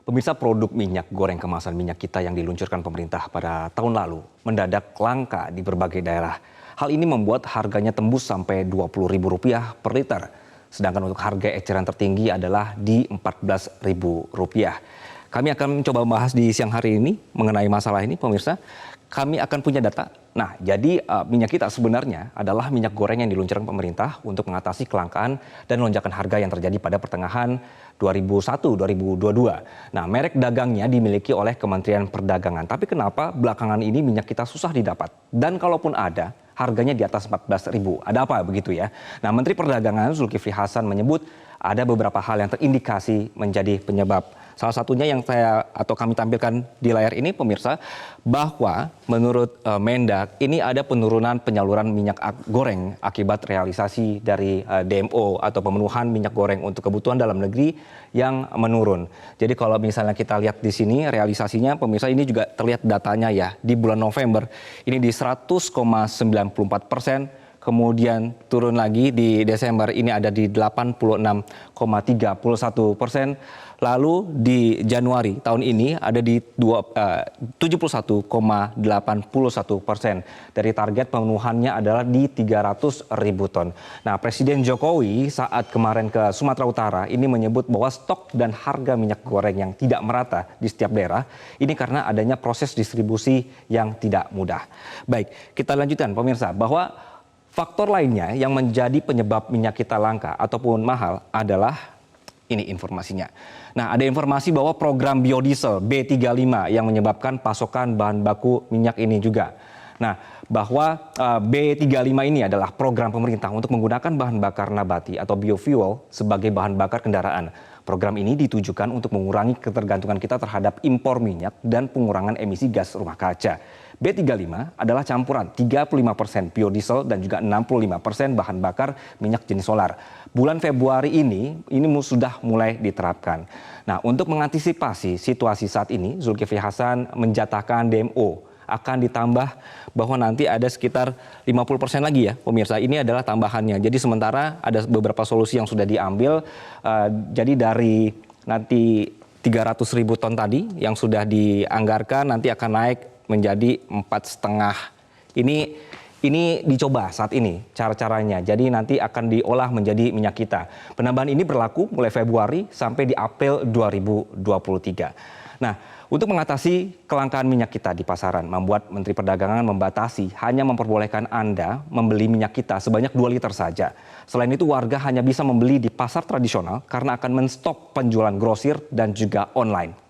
Pemirsa, produk minyak goreng kemasan minyak kita yang diluncurkan pemerintah pada tahun lalu mendadak langka di berbagai daerah. Hal ini membuat harganya tembus sampai Rp20.000 per liter. Sedangkan untuk harga eceran tertinggi adalah di Rp14.000. Kami akan mencoba membahas di siang hari ini mengenai masalah ini, pemirsa. Kami akan punya data. Nah, jadi minyak kita sebenarnya adalah minyak goreng yang diluncurkan pemerintah untuk mengatasi kelangkaan dan lonjakan harga yang terjadi pada pertengahan 2001-2022. Nah, merek dagangnya dimiliki oleh Kementerian Perdagangan. Tapi kenapa belakangan ini minyak kita susah didapat? Dan kalaupun ada, harganya di atas Rp14.000. Ada apa begitu ya? Nah, Menteri Perdagangan Zulkifli Hasan menyebut ada beberapa hal yang terindikasi menjadi penyebab. Salah satunya yang kami tampilkan di layar ini, pemirsa, bahwa menurut Mendak ini ada penurunan penyaluran minyak goreng akibat realisasi dari DMO atau pemenuhan minyak goreng untuk kebutuhan dalam negeri yang menurun. Jadi kalau misalnya kita lihat di sini realisasinya, pemirsa, ini juga terlihat datanya ya di bulan November ini di 100,94%. Kemudian turun lagi di Desember ini ada di 86,31%. Lalu di Januari tahun ini ada di 71,81%. Dari target pemenuhannya adalah di 300.000 ton. Nah, Presiden Jokowi saat kemarin ke Sumatera Utara ini menyebut bahwa stok dan harga minyak goreng yang tidak merata di setiap daerah ini karena adanya proses distribusi yang tidak mudah. Baik, kita lanjutkan pemirsa, bahwa faktor lainnya yang menjadi penyebab minyak kita langka ataupun mahal adalah ini informasinya. Nah, ada informasi bahwa program biodiesel B35 yang menyebabkan pasokan bahan baku minyak ini juga. Nah, bahwa B35 ini adalah program pemerintah untuk menggunakan bahan bakar nabati atau biofuel sebagai bahan bakar kendaraan. Program ini ditujukan untuk mengurangi ketergantungan kita terhadap impor minyak dan pengurangan emisi gas rumah kaca. B35 adalah campuran 35% biodiesel dan juga 65% bahan bakar minyak jenis solar. Bulan Februari ini sudah mulai diterapkan. Nah, untuk mengantisipasi situasi saat ini, Zulkifli Hasan menjatahkan DMO akan ditambah bahwa nanti ada sekitar 50% lagi ya pemirsa. Ini adalah tambahannya. Jadi sementara ada beberapa solusi yang sudah diambil. Jadi dari nanti 300.000 ton tadi yang sudah dianggarkan nanti akan naik menjadi 4,5. Ini dicoba saat ini cara-caranya. Jadi nanti akan diolah menjadi minyak kita. Penambahan ini berlaku mulai Februari sampai di April 2023. Nah, untuk mengatasi kelangkaan minyak kita di pasaran, membuat Menteri Perdagangan membatasi hanya memperbolehkan Anda membeli minyak kita sebanyak 2 liter saja. Selain itu, warga hanya bisa membeli di pasar tradisional karena akan menstop penjualan grosir dan juga online.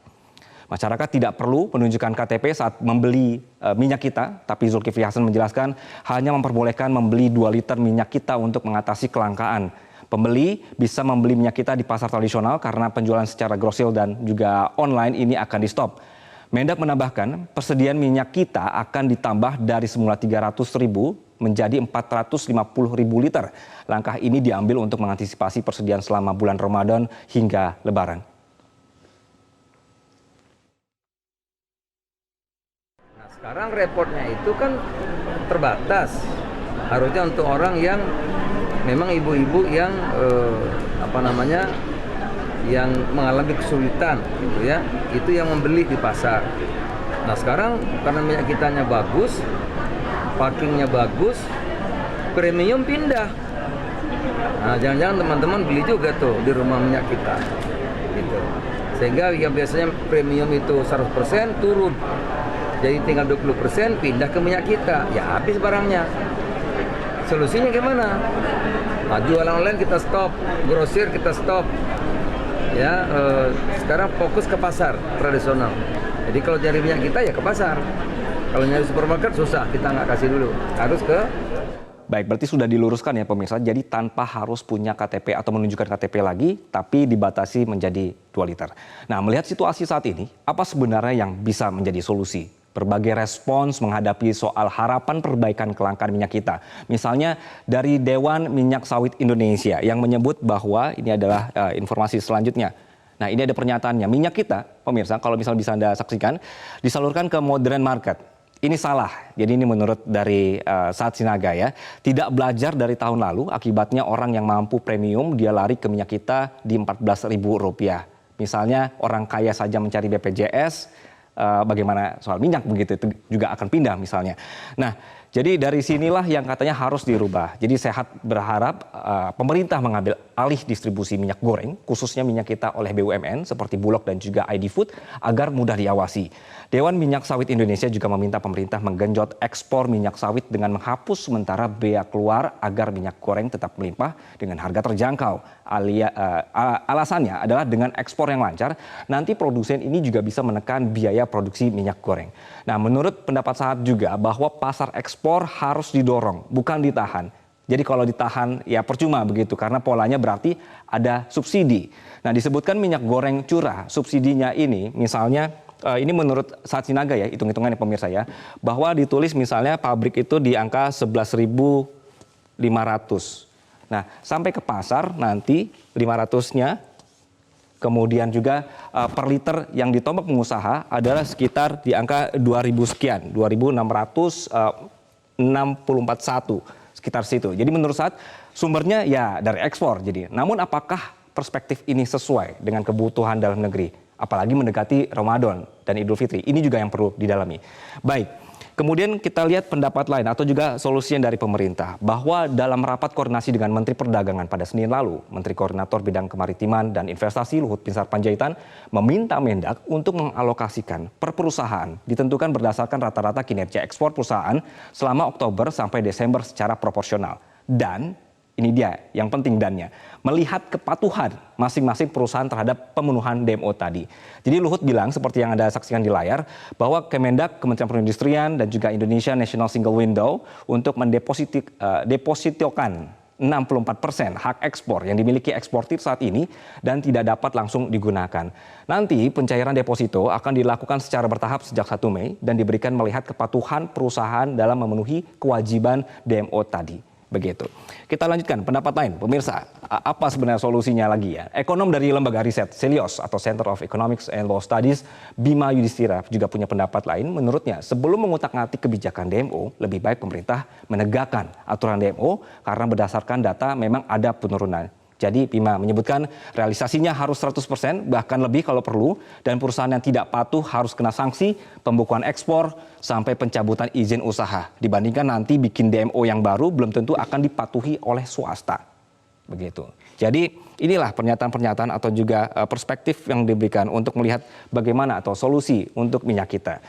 Masyarakat tidak perlu menunjukkan KTP saat membeli minyak kita, tapi Zulkifli Hasan menjelaskan hanya memperbolehkan membeli 2 liter minyak kita untuk mengatasi kelangkaan. Pembeli bisa membeli minyak kita di pasar tradisional karena penjualan secara grosir dan juga online ini akan di stop. Mendak menambahkan persediaan minyak kita akan ditambah dari semula 300.000 menjadi 450.000 liter. Langkah ini diambil untuk mengantisipasi persediaan selama bulan Ramadan hingga Lebaran. Nah, sekarang repotnya itu kan terbatas. Harusnya untuk orang yang memang ibu-ibu yang yang mengalami kesulitan gitu ya, itu yang membeli di pasar. Nah, sekarang karena minyak kitanya bagus, packingnya bagus, premium pindah. Nah, jangan-jangan teman-teman beli juga tuh di rumah minyak kita gitu. Sehingga yang biasanya premium itu 100% turun, jadi tinggal 20% pindah ke minyak kita, ya habis barangnya. Solusinya gimana? Nah, jualan online kita stop, grosir kita stop. Ya, sekarang fokus ke pasar tradisional. Jadi kalau cari minyak kita ya ke pasar. Kalau nyari supermarket susah, kita nggak kasih dulu. Harus ke... Baik, berarti sudah diluruskan ya pemirsa. Jadi tanpa harus punya KTP atau menunjukkan KTP lagi, tapi dibatasi menjadi 2 liter. Nah, melihat situasi saat ini, apa sebenarnya yang bisa menjadi solusi? Berbagai respons menghadapi soal harapan perbaikan kelangkaan minyak kita. Misalnya dari Dewan Minyak Sawit Indonesia yang menyebut bahwa ini adalah informasi selanjutnya. Nah, ini ada pernyataannya. Minyak kita, pemirsa, kalau misalnya bisa Anda saksikan, disalurkan ke modern market. Ini salah. Jadi ini menurut dari Saat Sinaga ya. Tidak belajar dari tahun lalu, akibatnya orang yang mampu premium dia lari ke minyak kita di Rp14.000. Misalnya orang kaya saja mencari BPJS, bagaimana soal minyak begitu, itu juga akan pindah misalnya. Nah, jadi dari sinilah yang katanya harus dirubah. Jadi Sehat berharap pemerintah mengambil alih distribusi minyak goreng, khususnya minyak kita oleh BUMN seperti Bulog dan juga ID Food agar mudah diawasi. Dewan Minyak Sawit Indonesia juga meminta pemerintah menggenjot ekspor minyak sawit dengan menghapus sementara bea keluar agar minyak goreng tetap melimpah dengan harga terjangkau. Alasannya adalah dengan ekspor yang lancar, nanti produsen ini juga bisa menekan biaya produksi minyak goreng. Nah, menurut pendapat Sahat juga bahwa pasar ekspor harus didorong, bukan ditahan. Jadi kalau ditahan ya percuma begitu karena polanya berarti ada subsidi. Nah, disebutkan minyak goreng curah, subsidinya ini misalnya ini menurut Sahat Sinaga ya, hitung-hitungannya pemirsa ya, bahwa ditulis misalnya pabrik itu di angka 11.500. Nah, sampai ke pasar nanti 500-nya kemudian juga per liter yang ditombak pengusaha adalah sekitar di angka 2.000 sekian, 2.644.1 sekitar situ. Jadi menurut Sahat sumbernya ya dari ekspor. Jadi, namun apakah perspektif ini sesuai dengan kebutuhan dalam negeri? Apalagi mendekati Ramadan dan Idul Fitri. Ini juga yang perlu didalami. Baik. Kemudian kita lihat pendapat lain atau juga solusi dari pemerintah bahwa dalam rapat koordinasi dengan Menteri Perdagangan pada Senin lalu, Menteri Koordinator Bidang Kemaritiman dan Investasi Luhut Binsar Panjaitan meminta Mendak untuk mengalokasikan per perusahaan ditentukan berdasarkan rata-rata kinerja ekspor perusahaan selama Oktober sampai Desember secara proporsional. Dan ini dia yang penting dannya, melihat kepatuhan masing-masing perusahaan terhadap pemenuhan DMO tadi. Jadi Luhut bilang seperti yang Anda saksikan di layar bahwa Kemendak, Kementerian Perindustrian dan juga Indonesia National Single Window untuk mendepositokan 64% hak ekspor yang dimiliki eksportir saat ini dan tidak dapat langsung digunakan. Nanti pencairan deposito akan dilakukan secara bertahap sejak 1 Mei dan diberikan melihat kepatuhan perusahaan dalam memenuhi kewajiban DMO tadi. Begitu. Kita lanjutkan pendapat lain, pemirsa. Apa sebenarnya solusinya lagi ya? Ekonom dari lembaga riset Celios atau Center of Economics and Law Studies, Bima Yudhistira juga punya pendapat lain. Menurutnya, sebelum mengutak-ngatik kebijakan DMO, lebih baik pemerintah menegakkan aturan DMO karena berdasarkan data memang ada penurunan. Jadi Bima menyebutkan realisasinya harus 100%, bahkan lebih kalau perlu, dan perusahaan yang tidak patuh harus kena sanksi, pembukuan ekspor, sampai pencabutan izin usaha. Dibandingkan nanti bikin DMO yang baru belum tentu akan dipatuhi oleh swasta. Begitu. Jadi inilah pernyataan-pernyataan atau juga perspektif yang diberikan untuk melihat bagaimana atau solusi untuk minyak kita.